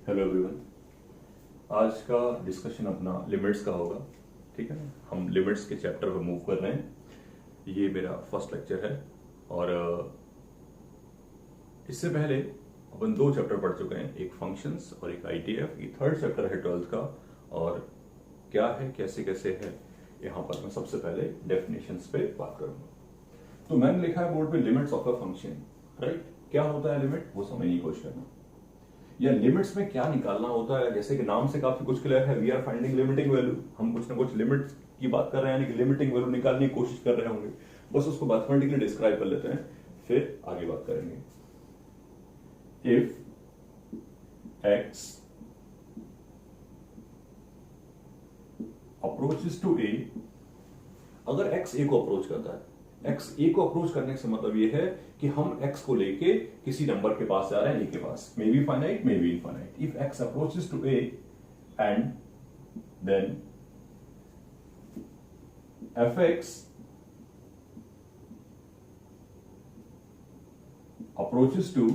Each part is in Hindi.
Hello everyone. आज का डिस्कशन अपना लिमिट्स का होगा। ठीक है ना, हम लिमिट्स के चैप्टर पर मूव कर रहे हैं। ये मेरा फर्स्ट लेक्चर है और इससे पहले अपन दो चैप्टर पढ़ चुके हैं, एक फंक्शंस और एक आईटीएफ। ये थर्ड चैप्टर है 12th का और क्या है कैसे कैसे है यहाँ पर मैं सबसे पहले डेफिनेशंस पे बात करूंगा। तो मैंने लिखा है बोर्ड पे limits of a function. Right, क्या होता है लिमिट वो समझने की कोशिश करना, या लिमिट्स में क्या निकालना होता है। जैसे कि नाम से काफी कुछ क्लियर है, we are finding limiting value. हम कुछ ना कुछ लिमिट्स की बात कर रहे हैं, यानी कि लिमिटिंग वैल्यू निकालने की कोशिश कर रहे होंगे। बस उसको मैथमेटिकली डिस्क्राइब कर लेते हैं, फिर आगे बात करेंगे। इफ x अप्रोचेस टू ए, अगर x a को अप्रोच करता है, x a को अप्रोच करने से मतलब ये है कि हम x को लेके किसी नंबर के पास जा रहे हैं, a के पास, may be finite may be infinite. If x approaches to a and then fx approaches to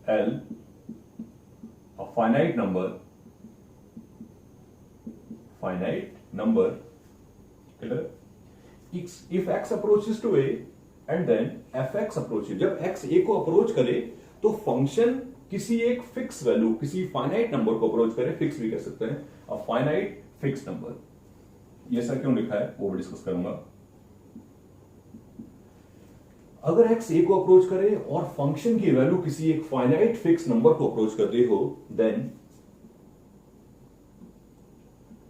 L, a finite number, clear? If x approaches to a and then fx approaches, जब x a को अप्रोच करे तो फंक्शन किसी एक फिक्स वैल्यू, किसी फाइनाइट नंबर को अप्रोच करे, फिक्स भी कह सकते हैं, अ फाइनाइट फिक्स नंबर। ये सर क्यों लिखा है वो भी डिस्कस करूंगा। अगर x a को अप्रोच करे और फंक्शन की वैल्यू किसी एक फाइनाइट फिक्स नंबर को अप्रोच करती हो, then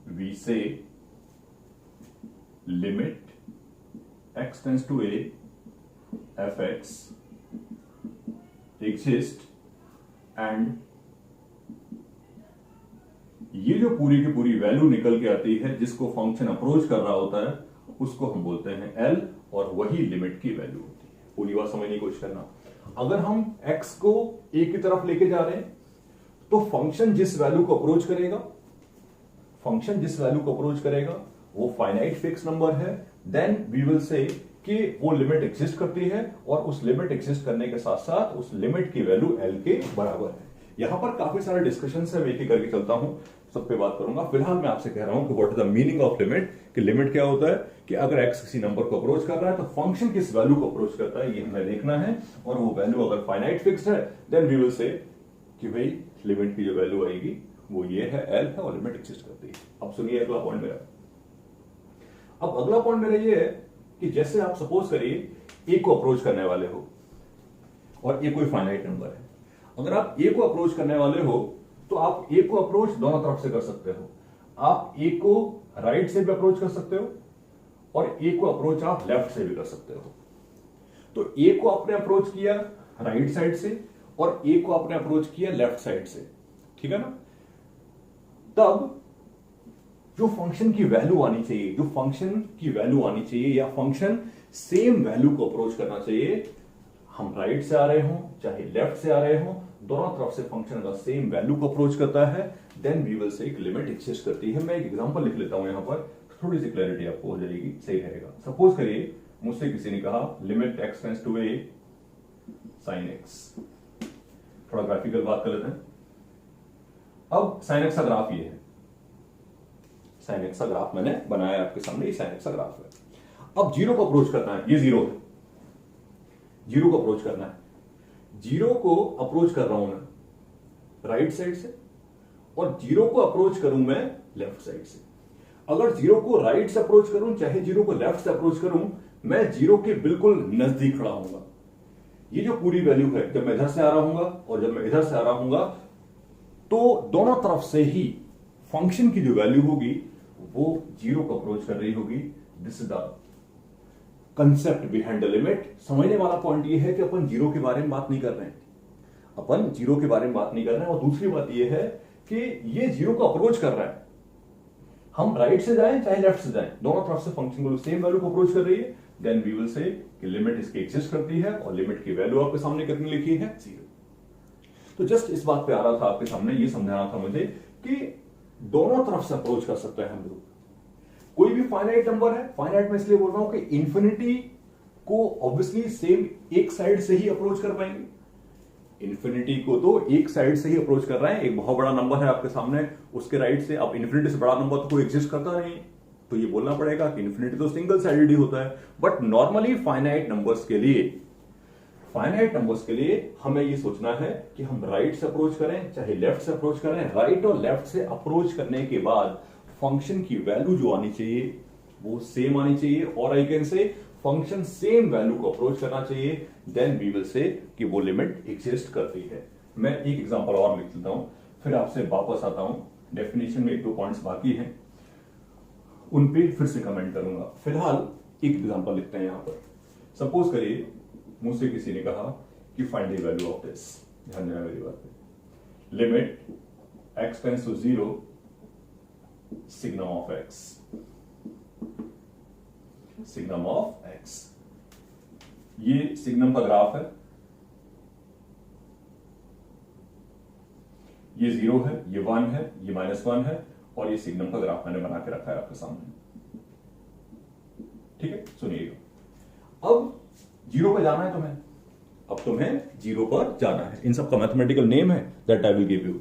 we say limit x tends to a fx exist, and ये जो पूरी की पूरी वैल्यू निकल के आती है जिसको फंक्शन अप्रोच कर रहा होता है उसको हम बोलते हैं l, और वही लिमिट की वैल्यू होती है। पूरी बात समझने की कोशिश करना। अगर हम x को a की तरफ लेके जा रहे हैं तो फंक्शन जिस वैल्यू को अप्रोच करेगा वो फाइनाइट फिक्स नंबर है। देन वी विल से कि वो लिमिट एग्जिस्ट करती है, और उस लिमिट एग्जिस्ट करने के साथ साथ उस लिमिट की वैल्यू l के बराबर है। यहां पर काफी सारे डिस्कशन है, मैं एक एक करके चलता हूं, सब पे बात करूंगा। फिलहाल मैं आपसे कह रहा हूं कि what is the meaning of limit, कि लिमिट क्या होता है, कि अगर x किसी नंबर को अप्रोच कर रहा है तो फंक्शन किस वैल्यू को अप्रोच करता है ये हमें देखना है, और वो वैल्यू अगर फाइनाइट फिक्स्ड है देन वी विल से कि भाई लिमिट की जो वैल्यू आएगी वो ये है, l है, और लिमिट एग्जिस्ट करती है। अब सुनिए अगला पॉइंट मेरा। अब अगला पॉइंट मेरा ये है कि जैसे आप सपोज करिए a को अप्रोच करने वाले हो और a कोई फाइनाइट नंबर है। अगर आप a को अप्रोच करने वाले हो तो आप a को अप्रोच दोनों तरफ से कर सकते हो। आप a को राइट से भी अप्रोच कर सकते हो और a को अप्रोच आप लेफ्ट से भी कर सकते हो। तो a को आपने अप्रोच किया राइट साइड से और a को आपने अप्रोच किया लेफ्ट साइड से, ठीक है ना। तब जो फंक्शन की वैल्यू आनी चाहिए, या फंक्शन सेम वैल्यू को अप्रोच करना चाहिए, हम राइट से आ रहे हो चाहे लेफ्ट से आ रहे हो, दोनों तरफ से फंक्शन का सेम वैल्यू को अप्रोच करता है, देन वी विल से एक लिमिट एग्जिस्ट करती है। मैं एक एग्जांपल लिख लेता हूं यहां पर, थोड़ी सी क्लैरिटी आपको हो जाएगी, सही रहेगा। सपोज करिए मुझसे किसी ने कहा limit x tends to a sin x। थोड़ा ग्राफिकल बात कर लेते हैं। अब sin x का ग्राफ ये है, sin x का ग्राफ मैंने बनाया आपके सामने, ये sin x का ग्राफ है। अब जीरो को अप्रोच करना है, ये जीरो है, जीरो को अप्रोच करना है। जीरो को अप्रोच कर रहा हूं मैं राइट साइड से, और जीरो को अप्रोच करूं मैं लेफ्ट साइड से। अगर जीरो को राइट से अप्रोच करूं चाहे जीरो को लेफ्ट से अप्रोच करूं, मैं जीरो के बिल्कुल नजदीक खड़ा हूंगा। ये जो पूरी वैल्यू है, जब मैं इधर से आ रहा हूंगा और जब मैं इधर से आ रहा हूंगा, तो दोनों तरफ से ही फंक्शन की जो वैल्यू होगी वो जीरो को अप्रोच कर रही होगी। This is the concept behind the limit. समझने वाला पॉइंट ये है कि अपन जीरो के बारे में बात नहीं कर रहे हैं, और दूसरी बात ये है कि ये जीरो को अप्रोच कर रहा है, हम राइट से जाएं चाहे लेफ्ट से जाएं, दोनों तरफ से फंक्शन को सेम वैल्यू को अप्रोच कर रही है, देन वी विल से कि लिमिट इसकी एग्जिस्ट करती है, और लिमिट की वैल्यू आपके सामने कितनी लिखी है, 0। तो जस्ट इस बात पे आ रहा था आपके सामने, ये समझाना था मुझे कि दोनों तरफ से अप्रोच कर सकते हैं हम लोग। कोई भी फाइनाइट नंबर है, फाइनाइट में इसलिए बोल रहा हूं कि इंफिनिटी को ऑब्वियसली सेम एक साइड से ही अप्रोच कर पाएंगे, इन्फिनिटी को तो एक साइड से ही अप्रोच कर रहे हैं, एक बहुत बड़ा नंबर है आपके सामने, उसके राइट से। अब इन्फिनिटी से बड़ा नंबर तो कोई एग्जिस्ट करता नहीं, तो ये बोलना पड़ेगा कि इन्फिनिटी तो सिंगल साइडेड ही होता है। बट नॉर्मली फाइनाइट नंबर्स के लिए हमें ये सोचना है कि हम राइट से अप्रोच करें चाहे लेफ्ट से अप्रोच करें, राइट और लेफ्ट से अप्रोच करने के बाद फंक्शन की वैल्यू जो आनी चाहिए वो सेम आनी चाहिए, और I can say function same value को अप्रोच करना चाहिए, देन वी विल से कि वो लिमिट एग्जिस्ट करती है। मैं एक एग्जांपल और लिख लेता हूं, फिर आपसे वापस आता हूं। डेफिनेशन में 1-2 पॉइंट्स बाकी हैं, उन पे फिर से कमेंट करूंगा। फिलहाल एक एग्जांपल लिखते हैं यहां पर। सपोज करिए मुझसे किसी ने कहा कि find the value of this, ध्यान देना मेरी बात पे, limit x tends to 0 signum of x, signum of x। ये सिग्नम का ग्राफ है, ये 0 है, ये 1 है, ये -1 है, और ये सिग्नम का ग्राफ मैंने बना के रखा है आपके सामने। ठीक है, सुनिएगा। अब 0 पे जाना है तुम्हें, अब तुम्हें 0 पर जाना है। इन सब का मैथमेटिकल नेम है that I will give you.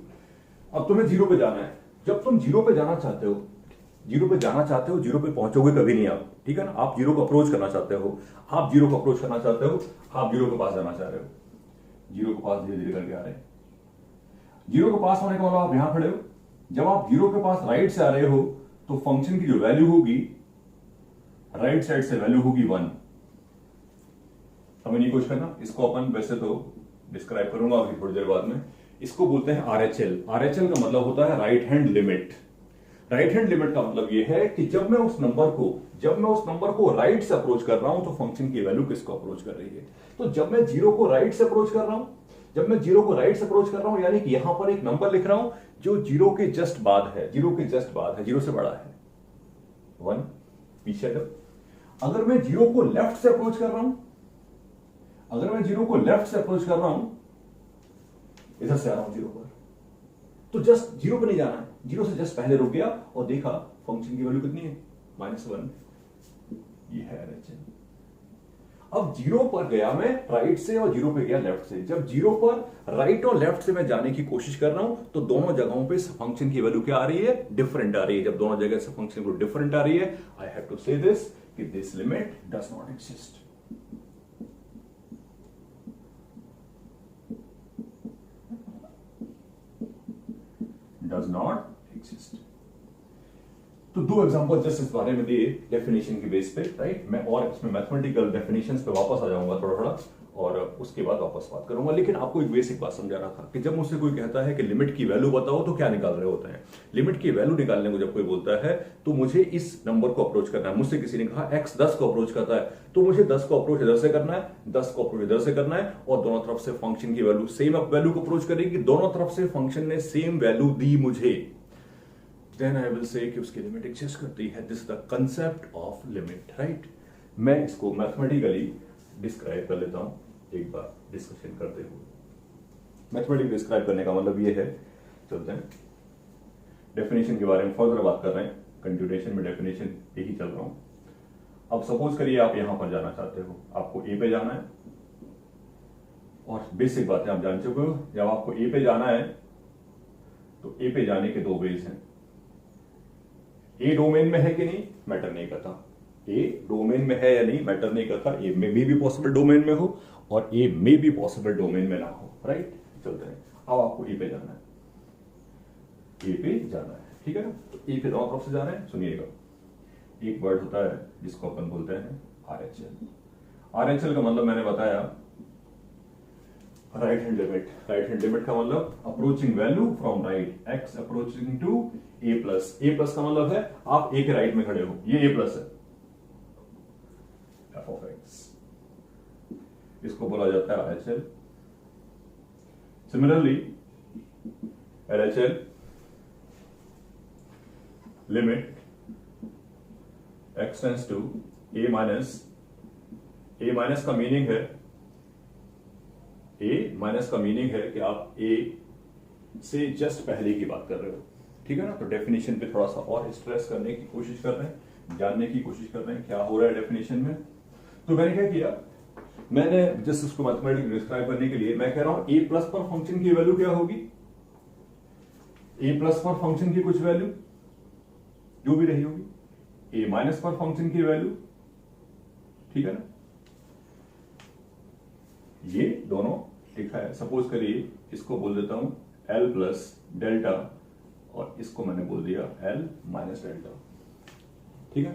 अब तुम्हें 0 पे जाना है। जब तुम 0 पे जाना चाहते हो, 0 पे जाना चाहते हो, 0 पे पहुंचोगे कभी नहीं आप, ठीक है ना। आप 0 को अप्रोच करना चाहते हो, आप 0 को अप्रोच करना चाहते हो, आप 0 के पास जाना चाह रहे हो, 0 के पास धीरे धीरे करके आ रहे हैं। 0 के पास होने का मतलब आप यहां खड़े हो। जब आप 0 के पास राइट से आ रहे हो तो फंक्शन की जो वैल्यू होगी राइट साइड से वैल्यू होगी 1। हमें नहीं कुछ करना, इसको अपन वैसे तो डिस्क्राइब करूंगा अभी थोड़ी देर बाद में। इसको बोलते हैं आरएचएल। आरएचएल का मतलब होता है right hand limit. Right hand limit का मतलब यह है कि जब मैं उस नंबर को राइट से अप्रोच कर रहा हूं तो फंक्शन की वैल्यू किसको अप्रोच कर रही है। तो जब मैं 0 को राइट से अप्रोच कर रहा हूं, यानी कि यहां पर एक नंबर लिख रहा हूं जो 0 के जस्ट बाद है, 0 से बड़ा है 1 पीछे। अगर मैं 0 को लेफ्ट से अप्रोच कर रहा हूं, इधर से आ रहा हूं 0 पर, तो जस्ट 0 पर नहीं जाना है, 0 से जस्ट पहले रुक गया और देखा फंक्शन की वैल्यू कितनी है -1। ये है आरएचएल। अब 0 पर गया मैं राइट से और 0 पे गया लेफ्ट से। जब 0 पर राइट और लेफ्ट से मैं जाने की कोशिश कर रहा हूं तो दोनों जगहों पे फंक्शन की वैल्यू क्या आ रही है, डिफरेंट आ रही है। जब दोनों जगह से फंक्शन को डिफरेंट आ रही है, आई हैव टू से दिस कि this limit does not exist. Does not exist. तो 2 एग्जांपल जस्ट इस बारे में दिए डेफिनेशन के बेस पे, राइट। मैं और इसमें मैथमेटिकल डेफिनेशंस पे वापस आ जाऊंगा थोड़ा और उसके बाद वापस बात करूंगा। लेकिन आपको एक बेसिक बात समझा रहा था कि जब मुझसे कोई कहता है कि लिमिट की वैल्यू बताओ तो क्या निकाल रहे होते हैं। लिमिट की वैल्यू निकालने को जब कोई बोलता है तो मुझे इस नंबर को अप्रोच करना है। मुझसे किसी ने कहा x 10 को अप्रोच करता है, तो मुझे 10 को अप्रोच इधर से करना है, 10 को अप्रोच इधर से करना है, और दोनों तरफ से फंक्शन की वैल्यू सेम वैल्यू को अप्रोच करेगी। दोनों तरफ से फंक्शन ने सेम वैल्यू दी मुझे, देन आई विल से कि उसकी लिमिट एग्जिस्ट करती है। This is the concept of limit, right. मैं इसको मैथमेटिकली डिस्क्राइब कर लेता हूं एक बार डिस्कशन करते हुए। मैथमेटिकली डिस्क्राइब करने का मतलब ये है, चलते हैं डेफिनेशन के बारे में फर्दर बात कर रहे हैं। कंटिन्यूएशन में डेफिनेशन पे ही चल रहा हूं। अब सपोज करिए आप यहां पर जाना चाहते हो, आपको ए पे जाना है, और बेसिक बातें आप जान चुके हो। जब आपको ए पे जाना है तो ए पे जाने के 2 वेज हैं। ए डोमेन में है कि नहीं मैटर नहीं करता, ए डोमेन में है या नहीं मैटर नहीं करता। ए में भी पॉसिबल डोमेन में हो और ए में भी पॉसिबल डोमेन में ना हो, राइट। चलते हैं, अब आपको ए पे जाना है, ठीक है ना। तो ए पे दोनों तरफ से जा रहे हैं। सुनिएगा, एक वर्ड होता है जिसको अपन बोलते हैं आरएचएल। आरएचएल का मतलब मैंने बताया right hand limit. Right hand limit का मतलब approaching value from right, x approaching to a plus. A plus का मतलब है आप ए के राइट में खड़े हो, ये ए प्लस है, एफ ऑफ एक्स, इसको बोला जाता है RHL. Similarly LHL limit x tends to a minus, a minus का मीनिंग है, ए माइनस का मीनिंग है कि आप ए से जस्ट पहले की बात कर रहे हो, ठीक है ना। तो डेफिनेशन पे थोड़ा सा और स्ट्रेस करने की कोशिश कर रहे हैं, जानने की कोशिश कर रहे हैं क्या हो रहा है डेफिनेशन में। तो मैंने क्या किया, मैंने जस्ट उसको मैथमेटिकली डिस्क्राइब करने के लिए मैं कह रहा हूं ए प्लस पर फंक्शन की वैल्यू क्या होगी, ए प्लस पर फंक्शन की कुछ वैल्यू जो भी रही होगी, ए माइनस पर फंक्शन की वैल्यू, ठीक है ना। ये दोनों लिखा है, सपोज करिए इसको बोल देता हूं एल प्लस डेल्टा और इसको मैंने बोल दिया एल माइनस डेल्टा, ठीक है।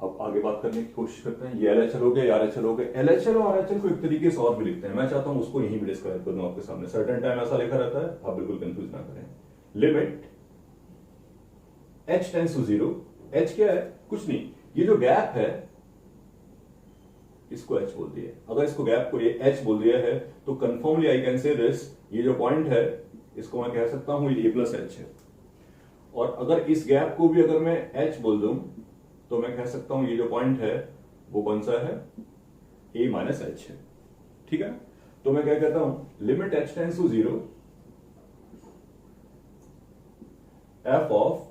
अब आगे बात करने की कोशिश करते हैं। ये एलएचएल हो गया, आरएचएल हो गया। एलएचएल और आरएचएल को एक तरीके से और भी लिखते हैं, मैं चाहता हूं उसको यहीं भी डिस्क्राइब कर दूं आपके सामने। सर्टेन टाइम ऐसा लिखा रहता है, आप बिल्कुल कंफ्यूज ना करें। Limit h tends to 0, h क्या है, कुछ नहीं, ये जो गैप है इसको h बोल दिया। अगर इसको गैप को h बोल दिया है तो कंफर्मली आई कैन से दिस, ये जो पॉइंट है इसको मैं कह सकता हूं ये a प्लस h है। और अगर इस गैप को भी अगर मैं h बोल दूं तो मैं कह सकता हूं ये जो पॉइंट है वो कौन सा है, a माइनस h है, ठीक है। तो मैं क्या कहता हूं limit h tends to 0 f of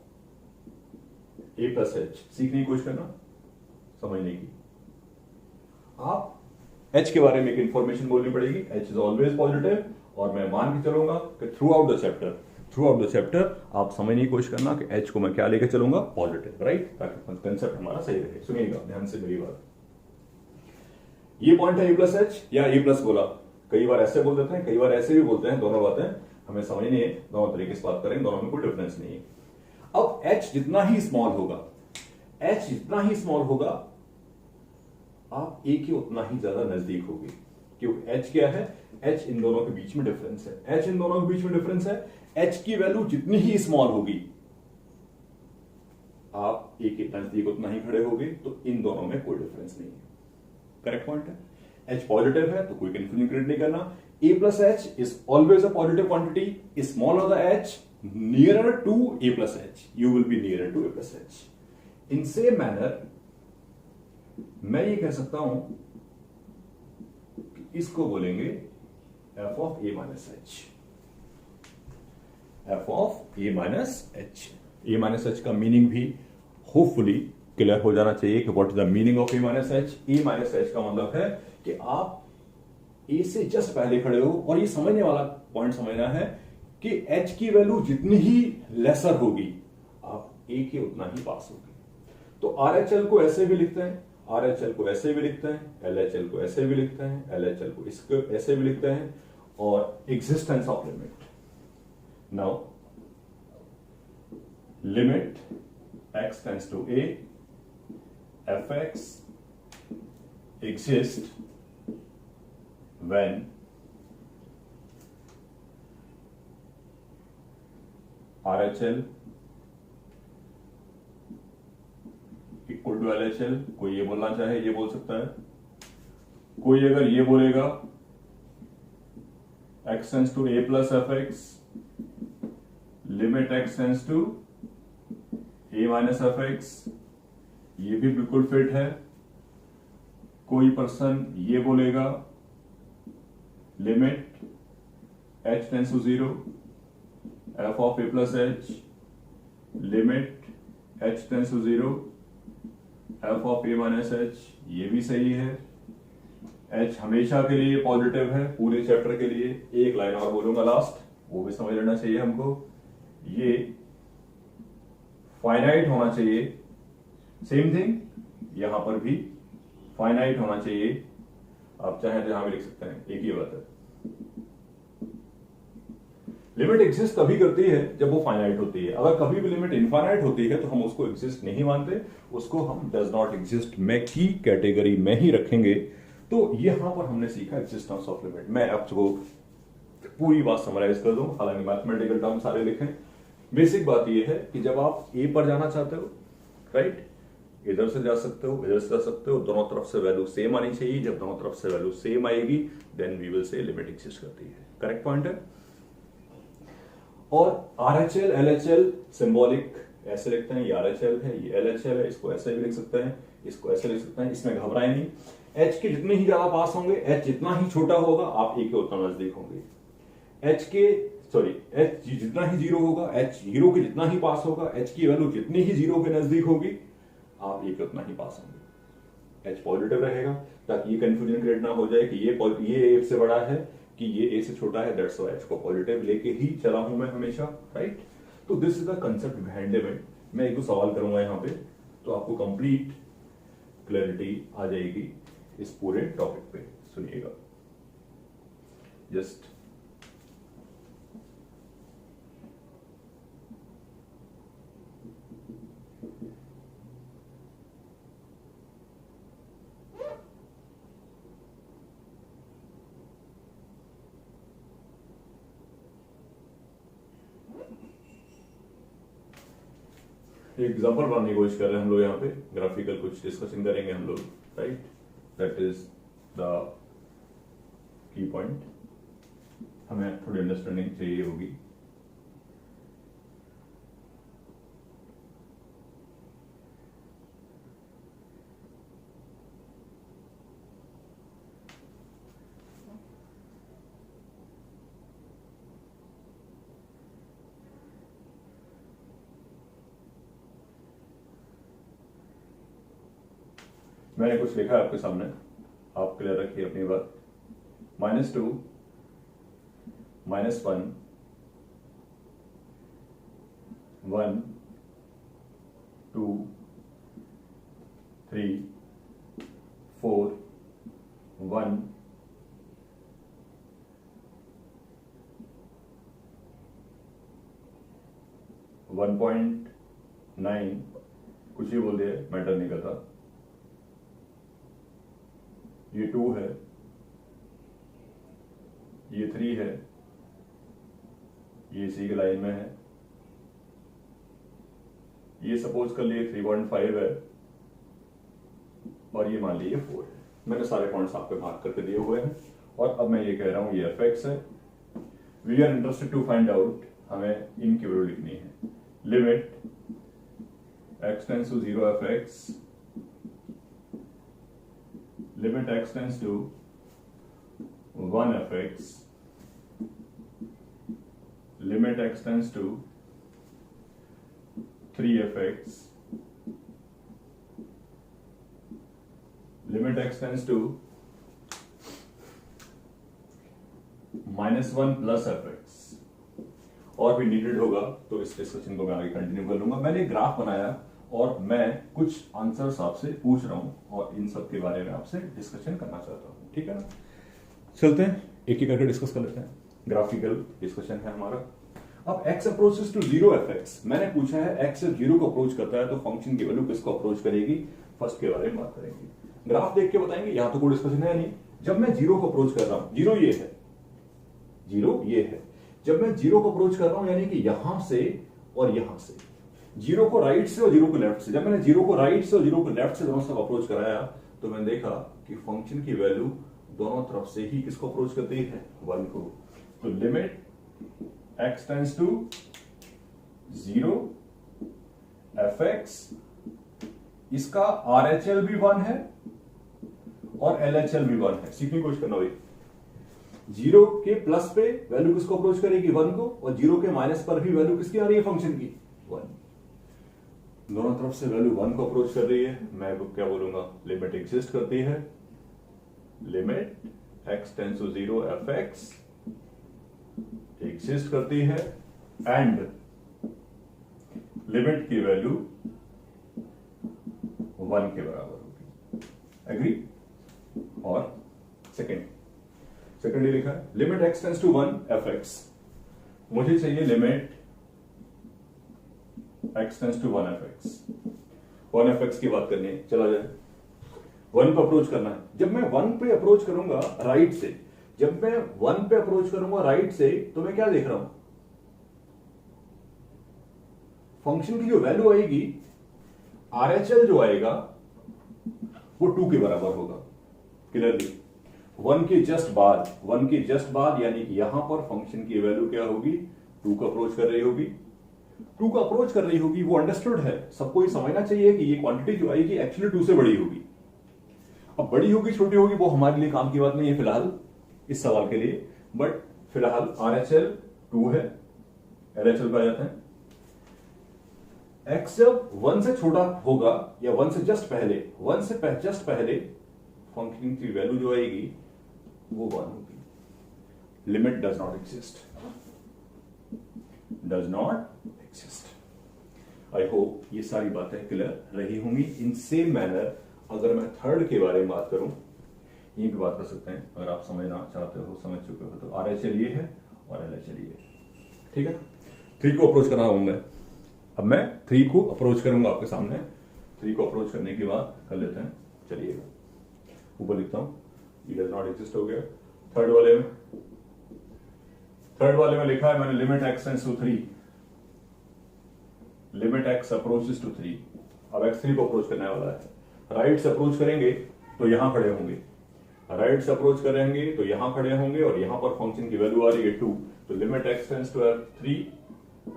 a plus h। सीखने की कोशिश करना, समझने की। आप h के बारे में एक इंफॉर्मेशन बोलनी पड़ेगी, h इज ऑलवेज पॉजिटिव, और मैं मान के चलूंगा कि थ्रू आउट द चैप्टर आप समझने की कोशिश करना कि h को मैं क्या लेकर चलूंगा, पॉजिटिव, राइट, ताकि कंसेप्ट हमारा सही रहे। सुनिएगा ध्यान से मेरी बात। ये पॉइंट है a प्लस h या a प्लस बोला, कई बार ऐसे बोल देते हैं, कई बार ऐसे भी बोलते हैं, दोनों बातें हमें समझनी है, दोनों तरीके से बात करेंगे, दोनों में कोई डिफरेंस नहीं है। अब h जितना ही स्मॉल होगा आप a के उतना ही ज्यादा नजदीक होगी, क्योंकि h क्या है, h इन दोनों के बीच में डिफरेंस है, h की वैल्यू जितनी ही स्मॉल होगी आप a के नजदीक उतना ही खड़े होगे, तो इन दोनों में कोई डिफरेंस नहीं है। करेक्ट पॉइंट है। h पॉजिटिव है तो कोई कंफ्यूजन क्रिएट नहीं करना। a plus h is always a positive quantity, smaller the h nearer to a plus h, you will be nearer to a plus h. In same manner, मैं ये कह सकता हूं कि इसको बोलेंगे f of a minus h, f of a minus h। a minus h का मीनिंग भी होपफुली क्लियर हो जाना चाहिए कि what is the meaning of a minus h। a minus h का मतलब है कि आप a से जस्ट पहले खड़े हो, और ये समझने वाला पॉइंट समझना है कि h की वैल्यू जितनी ही लेसर होगी आप a के उतना ही पास होगी। तो RHL को ऐसे भी लिखते हैं, RHL को ऐसे भी लिखते हैं, LHL को ऐसे भी लिखते हैं, LHL को इसको ऐसे भी लिखते हैं, और existence of limit. Now limit x tends to a fx exists when RHL equal to LHL। कोई ये बोलना चाहे ये बोल सकता है, कोई अगर ये बोलेगा x tends to a plus fx limit x tends to a minus fx, ये भी बिल्कुल फिट है। कोई पर्सन ये बोलेगा limit h tends to 0 f of a plus h limit h tends to 0 f of a minus h, ये भी सही है। h हमेशा के लिए पॉजिटिव है, पूरे चैप्टर के लिए। एक लाइन और बोलूंगा लास्ट, वो भी समझ लेना चाहिए हमको, ये फाइनाइट होना चाहिए। सेम थिंग यहां पर भी फाइनाइट होना चाहिए, आप चाहें जहां भी लिख सकते हैं, एक ही बात है। लिमिट एग्जिस्ट तभी करती है जब वो फाइनाइट होती है। अगर कभी भी लिमिट इनफाइनाइट होती है तो हम उसको एग्जिस्ट नहीं मानते, उसको हम डज नॉट एग्जिस्ट में की कैटेगरी में ही रखेंगे। तो यहां पर हमने सीखा एग्जिस्टेंस ऑफ लिमिट। मैं आपको पूरी बात समराइज कर दूं, हालांकि मैथमेटिकल टर्म सारे लिखें। बेसिक बात यह है कि जब आप ए पर जाना चाहते हो, राइट, इधर से जा सकते हो, इधर से जा सकते हो, दोनों तरफ से वैल्यू सेम आनी चाहिए। जब दोनों तरफ से वैल्यू सेम आएगी then we will say limit exist करती है। करेक्ट पॉइंट है। और RHL LHL सिंबॉलिक ऐसे लिखते हैं, ये RHL है, ये LHL है, इसको ऐसे भी लिख सकते हैं, इसको ऐसे लिख सकते हैं, इसमें घबराए नहीं। H के जितने ही ज्यादा पास होंगे, H जितना ही छोटा होगा आप A के उतना नजदीक होंगे। H जितना ही जीरो होगा, H जीरो के जितना ही पास होगा, H की वैल्यू जितनी ही जीरो के नजदीक होगी आप A के उतना ही पास होंगे। H पॉजिटिव रहेगा ताकि ये कंफ्यूजन क्रिएट ना हो जाए कि ये ए से बड़ा है कि ये ए से छोटा है, दैट्स व्हाई इसको पॉजिटिव लेके ही चला हूं मैं हमेशा, राइट। तो this is the concept behind limit. मैं एक दो सवाल करूंगा यहां पे, तो आपको कंप्लीट क्लैरिटी आ जाएगी इस पूरे टॉपिक पे। सुनिएगा जस्ट। एग्जाम्पल बनाने की कोशिश कर रहे हैं हम लोग यहाँ पे, ग्राफिकल कुछ डिस्कशन करेंगे हम लोग, right. That is the key point, हमें थोड़ी अंडरस्टैंडिंग चाहिए होगी। मैंने कुछ लिखा है आपके सामने, आप क्लियर रखिए अपनी बात। -2, -1, 1, 2, 3, 4, 1, 1.9, कुछ ही बोल दिया, मैटर नहीं करता। ये 2 है, ये 3 है, ये सी की लाइन में है, ये सपोज कर लिए 3.5 है, और ये मान लीजिए 4 है। मैंने सारे पॉइंट्स आपको मार्क करके दिए हुए हैं, और अब मैं ये कह रहा हूं ये fx है। We are interested to find out, हमें इनकी वैल्यू लिखनी है। Limit x tends to 0 fx, limit x tends to 1 fx, limit x tends to 3 fx, limit x tends to -1 plus fx, और भी नीडेड होगा तो इस डिस्कशन को मैं आगे कंटिन्यू कर लूंगा। मैंने ग्राफ बनाया और मैं कुछ आंसर्स आपसे पूछ रहा हूं, और इन सब के बारे में आपसे डिस्कशन करना चाहता हूं, ठीक है ना। चलते हैं एक एक करके डिस्कस कर लेते हैं। ग्राफिकल डिस्कशन है हमारा। अब x अप्रोचेस टू 0 fx, मैंने पूछा है x से 0 को अप्रोच करता है तो फंक्शन की वैल्यू किसको अप्रोच करेगी, फर्स्ट के बारे में बात करेंगे। ग्राफ देख के बताएंगे, यहां तो कोई डिस्कशन है नहीं। जब मैं 0 को अप्रोच कर रहा हूं, 0 ये है, 0 ये है, जब मैं 0 को अप्रोच कर रहा हूं यानी कि यहां से और यहां से, 0 को राइट से और 0 को लेफ्ट से, जब मैंने 0 को राइट से और 0 को लेफ्ट से दोनों तरफ अप्रोच कराया तो मैंने देखा कि फंक्शन की वैल्यू दोनों तरफ से ही किसको अप्रोच करती है, 1 को। तो limit x tends to 0 fx, इसका RHL भी 1 है और LHL भी 1 है। सीखने की कोशिश करना भाई। 0 के प्लस पे वैल्यू किसको अप्रोच करेगी, 1 को, और 0 के माइनस पर भी वैल्यू किसकी आ रही है, फंक्शन की, 1। दोनों तरफ से वैल्यू 1 को अप्रोच कर रही है। मैं क्या बोलूंगा, लिमिट एग्जिस्ट करती है। Limit x tends to 0 fx exist करती है, एंड लिमिट की वैल्यू 1 के बराबर होगी। एग्री। और सेकेंड लिखा है limit x tends to 1 fx, मुझे चाहिए limit x tends to 1 fx। 1 fx की बात करनी है, चला जाए 1 पे अप्रोच करना है। जब मैं 1 पे अप्रोच करूंगा राइट से, जब मैं 1 पे अप्रोच करूंगा राइट से, तो मैं क्या देख रहा हूं, फंक्शन की जो वैल्यू आएगी, RHL जो आएगा वो 2 के बराबर होगा। क्लियरली 1 के जस्ट बाद यानी कि यहां पर फंक्शन की वैल्यू क्या होगी, 2 को अप्रोच कर रही होगी। 2 को अप्रोच कर रही होगी, वो अंडरस्टूड है, सबको ये समझना चाहिए कि ये क्वांटिटी जो आएगी एक्चुअली 2 से बड़ी होगी। अब बड़ी होगी छोटी होगी वो हमारे लिए काम की बात नहीं है फिलहाल इस सवाल के लिए, बट फिलहाल RHL 2 है, LHL पे आ जाते हैं। x जब 1 से छोटा होगा या 1 से जस्ट पहले, 1 से जस्ट पहले फंक्शन की वैल्यू जो आएगी वो 1 होगी। Limit does not exist, does not exist. I hope ये सारी बातें क्लियर रही होंगी। इन सेम मैनर अगर मैं थर्ड के बारे में बात करूं, यहीं पे बात कर सकते हैं। अगर आप समझना चाहते हो, समझ चुके हो, तो RHL ये है और LHL ये है, ठीक है। 3 को अप्रोच करना हूं मैं। अब मैं 3 को अप्रोच करूंगा आपके सामने। 3 को अप्रोच करने के बाद कर लेते हैं, चलिएगा ऊपर लिखता हूं, ये डज नॉट एग्जिस्ट हो गया। थर्ड वाले में लिखा है मैंने limit x tends to 3, limit x approaches to 3। अब x3 को अप्रोच करने वाला है। राइट से अप्रोच करेंगे तो यहां खड़े होंगे, राइट से अप्रोच करेंगे तो यहां खड़े होंगे, और यहां पर फंक्शन की वैल्यू आ रही है 2, तो limit x tends to 3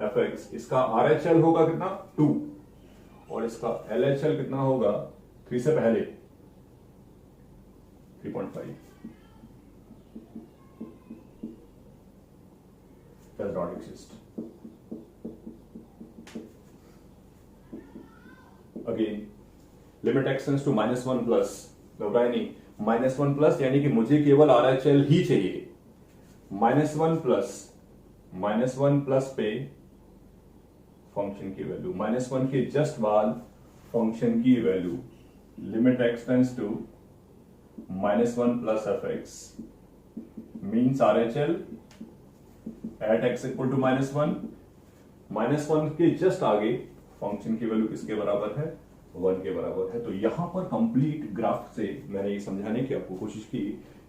fx, इसका RHL होगा कितना 2, और इसका LHL कितना होगा 3 से पहले 3.5। does not exist. Again, limit x tends to -1 plus, घबराए नहीं, -1 प्लस यानी कि मुझे केवल RHL ही चाहिए। -1 प्लस पे फंक्शन की वैल्यू, -1 के जस्ट बाद फंक्शन की value, limit x tends to -1 plus fx means RHL at x equal to -1, -1 के जस्ट आगे फंक्शन की वैल्यू किसके बराबर है 1 के बराबर है। तो यहां पर कंप्लीट ग्राफ से मैंने ये समझाने की आपको कोशिश की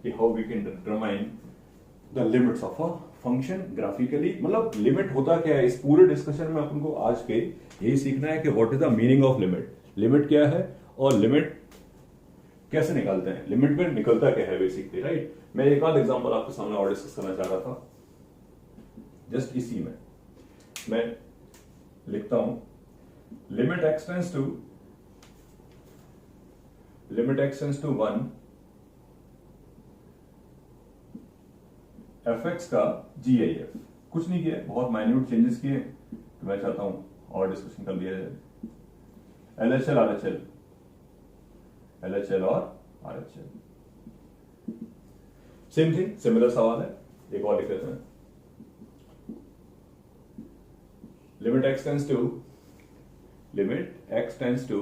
कि how we can determine the limits of a function graphically. मतलब लिमिट होता क्या है, इस पूरे डिस्कशन में अपन को आज के यही सीखना है कि what is the meaning of limit, limit क्या है और लिमिट कैसे निकालते हैं, लिमिट में निकलता क्या है बेसिकली, राइट। मैं एक आध एग्जांपल आपके सामने और डिस्कस करना चाह रहा था। जस्ट इसी में मैं लिखता हूं limit x tends to 1 fx का GIF, कुछ नहीं किया, बहुत माइन्यूट चेंजेस किए, तो मैं चाहता हूं और डिस्कशन कर लिया जाए। LHL और RHL सेम थिंग, सिमिलर सवाल है, एक और लिख लेते हैं। लिमिट x टेंड्स टू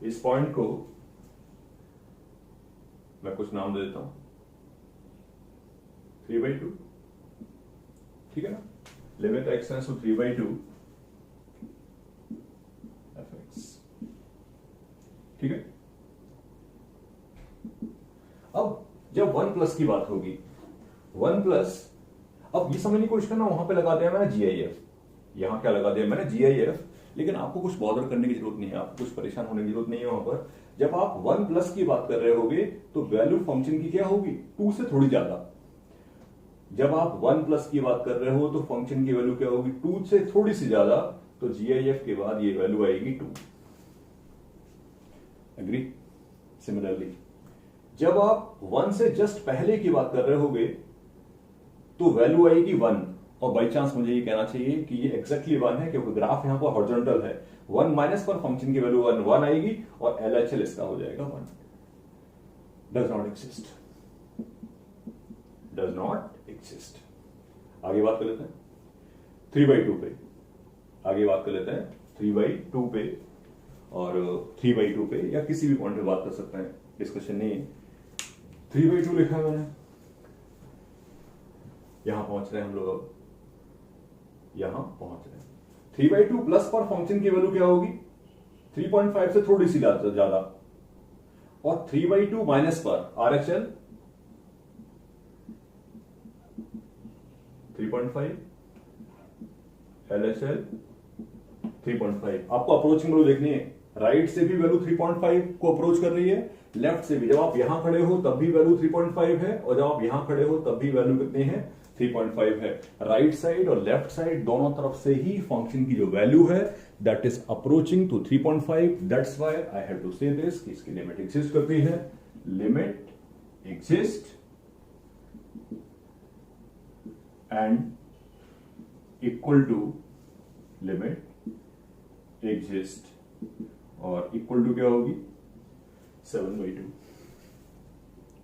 इस पॉइंट को मैं कुछ नाम दे देता हूं 3/2, ठीक है ना। Limit x tends to 3/2 fx, ठीक है। अब जब 1 प्लस की बात होगी, 1 प्लस, अब ये समझने की कोशिश करना, वहां पे लगा दिया मैंने GIF, यहां क्या लगा दिया मैंने GIF, लेकिन आपको कुछ बॉदर करने की जरूरत नहीं है, आपको कुछ परेशान होने की जरूरत नहीं है। वहां पर जब आप 1 प्लस की बात कर रहे होगे तो वैल्यू फंक्शन की क्या होगी 2 से थोड़ी ज्यादा। जब आप 1 प्लस की बात कर रहे हो तो फंक्शन की वैल्यू क्या होगी 2 से थोड़ी सी ज्यादा, तो GIF के बाद ये वैल्यू आएगी 2। एग्री। सिमिलरली जब आप 1 से जस्ट पहले की बात कर रहे होगे तो वैल्यू आएगी 1, और बाई चांस मुझे ये कहना चाहिए कि ये एग्जैक्टली 1 है क्योंकि ग्राफ यहां पर हॉरिजॉन्टल है। 1 माइनस पर फंक्शन की वैल्यू 1 आएगी और LHL इसका हो जाएगा 1। Does not exist, does not exist. आगे बात कर लेते हैं 3/2 पे, आगे बात कर लेते हैं 3/2 पे, और 3/2 पे या किसी भी पॉइंट पे बात कर सकते हैं, डिस्कशन नहीं है। 3/2 लिखा है मैंने, यहां पहुंच रहे हैं हम लोग, अब यहां पहुंच रहे हैं। 3/2 प्लस पर फंक्शन की वैल्यू क्या होगी 3.5 से थोड़ी सी ज्यादा, और 3/2 माइनस पर RHL 3.5, LHL 3.5। आपको अप्रोचिंग वैल्यू देखनी है, राइट से भी वैल्यू 3.5 को अप्रोच कर रही है, लेफ्ट से भी। जब आप यहां खड़े हो तब भी वैल्यू 3.5 है, और जब आप यहां खड़े हो तब भी वैल्यू कितनी है 3.5 है। राइट साइड और लेफ्ट साइड दोनों तरफ से ही फंक्शन की जो वैल्यू है that is approaching to 3.5। That's why I have to say this कि इसकी लिमिट एग्जिस्ट करती है, limit exist and equal to limit exist और इक्वल टू क्या होगी 7/2,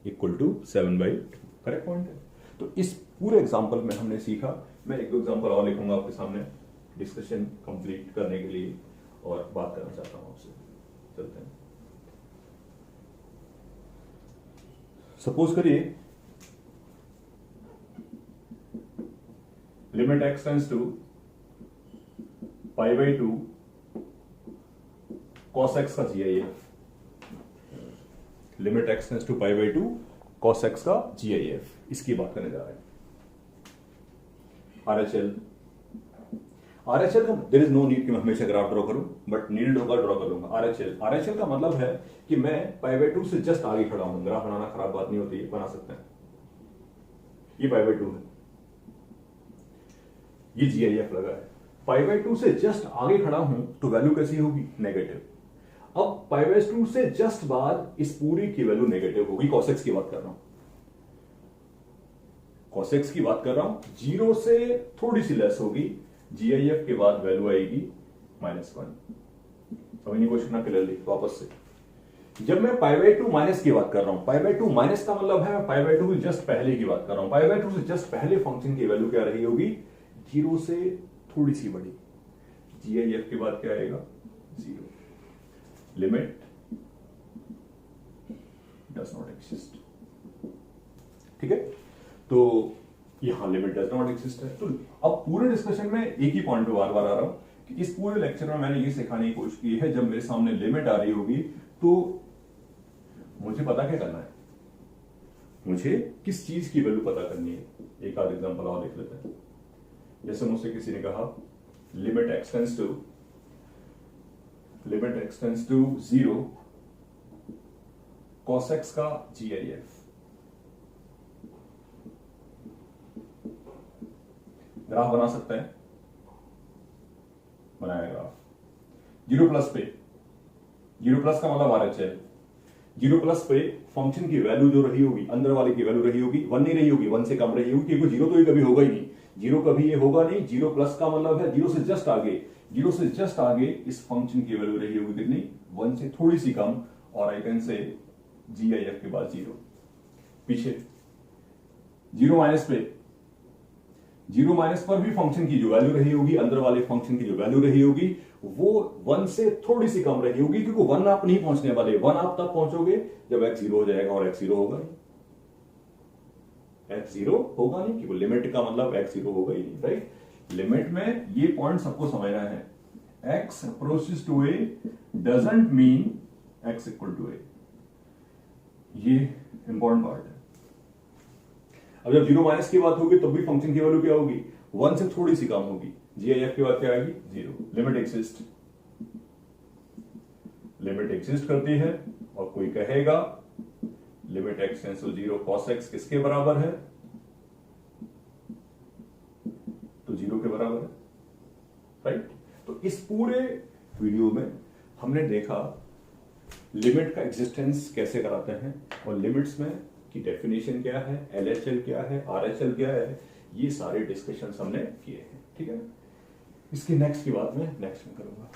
इक्वल टू 7/2। करेक्ट पॉइंट है। तो इस पूरे एग्जाम्पल में हमने सीखा, मैं एक दो एग्जाम्पल और लिखूंगा आपके सामने डिस्कशन कंप्लीट करने के लिए और बात करना चाहता हूं आपसे। चलते हैं। सपोज करिए limit x tends to π/2 cos x का GIF, limit x tends to π/2 cos x का GIF, इसकी बात करने जा रहे हैं। RHL का देयर इज नो नीड कि मैं हमेशा ग्राफ ड्रॉ करूं, बट नीडेड होगा ड्रॉ कर लूंगा। RHL का मतलब है कि मैं π/2 से जस्ट आगे खड़ा हूं। ग्राफ बनाना खराब बात नहीं होती, बना सकते हैं। ये π/2 है, ये GIF लगा है। π/2 से जस्ट आगे खड़ा हूं तो वैल्यू कैसी होगी नेगेटिव। अब π/2 से जस्ट बाद इस पूरी की वैल्यू नेगेटिव होगी। cos x की बात कर रहा हूं, cos x की बात कर रहा हूं। 0 से थोड़ी सी लेस होगी, GIF के बाद वैल्यू आएगी -1। समझिए क्वेश्चन ना क्लियरली वापस से। जब मैं π/2 माइनस की बात कर रहा हूं, π/2 माइनस का मतलब है मैं π/2 से जस्ट पहले की बात कर रहा हूं। π/2 से जस्ट पहले फंक्शन की वैल्यू क्या रही होगी 0 से थोड़ी सी बड़ी। GIF के बाद क्या आएगा 0। Limit does not exist. ठीक है, तो यहां लिमिट डज नॉट एग्जिस्ट है। तो अब पूरे डिस्कशन में एक ही पॉइंट पे बार बार आ रहा हूं कि इस पूरे लेक्चर में मैंने ये सिखाने की कोशिश की है, जब मेरे सामने लिमिट आ रही होगी तो मुझे पता क्या करना है, मुझे किस चीज की वैल्यू पता करनी है। एक आध एग्जांपल और लिख लेते हैं। जैसे मुझसे किसी ने कहा limit x tends to 0 cos x का GIF। ग्राफ बना सकते हैं, बनाया ग्राफ। 0 प्लस पे, 0 प्लस का मतलब RHL। 0 प्लस पे फंक्शन की वैल्यू जो रही होगी, अंदर वाले की वैल्यू रही होगी 1 नहीं रही होगी, 1 से कम रही होगी, क्योंकि 0 तो ये कभी होगा ही नहीं। 0 कभी ये होगा नहीं। 0 प्लस का मतलब है 0 से जस्ट आगे, 0 से जस्ट आगे इस फंक्शन की वैल्यू रही होगी कितनी 1 से थोड़ी सी कम, और आई कैन से GIF के बाद 0। पीछे 0 माइनस पे, 0 माइनस पर भी फंक्शन की जो वैल्यू रही होगी, अंदर वाले फंक्शन की जो वैल्यू रही होगी वो 1 से थोड़ी सी कम रही होगी, क्योंकि 1 आप नहीं पहुंचने वाले। 1 आप तब पहुंचोगे जब x 0 हो जाएगा, और x 0 होगा नहीं, x 0 होगा नहीं, क्योंकि लिमिट का मतलब x 0 होगा ही नहीं। राइट, लिमिट में ये पॉइंट सबको समझना है। x approaches to a doesn't mean x equal to a, ये इंपॉर्टेंट पार्ट है। अब जब 0 माइनस की बात होगी तब भी फंक्शन की वैल्यू क्या होगी 1 से थोड़ी सी कम होगी। GIF की बात क्या आएगी 0। लिमिट एग्जिस्ट करती है, और कोई कहेगा limit x tends to 0 cos x किसके बराबर है, तो 0 के बराबर है। राइट, तो इस पूरे वीडियो में हमने देखा लिमिट का एग्जिस्टेंस कैसे कराते हैं, और लिमिट्स में की डेफिनेशन क्या है, LHL क्या है, RHL क्या है, ये सारे डिस्कशन हमने किए हैं। ठीक है, इसकी नेक्स्ट की बात मैं नेक्स्ट में करूंगा।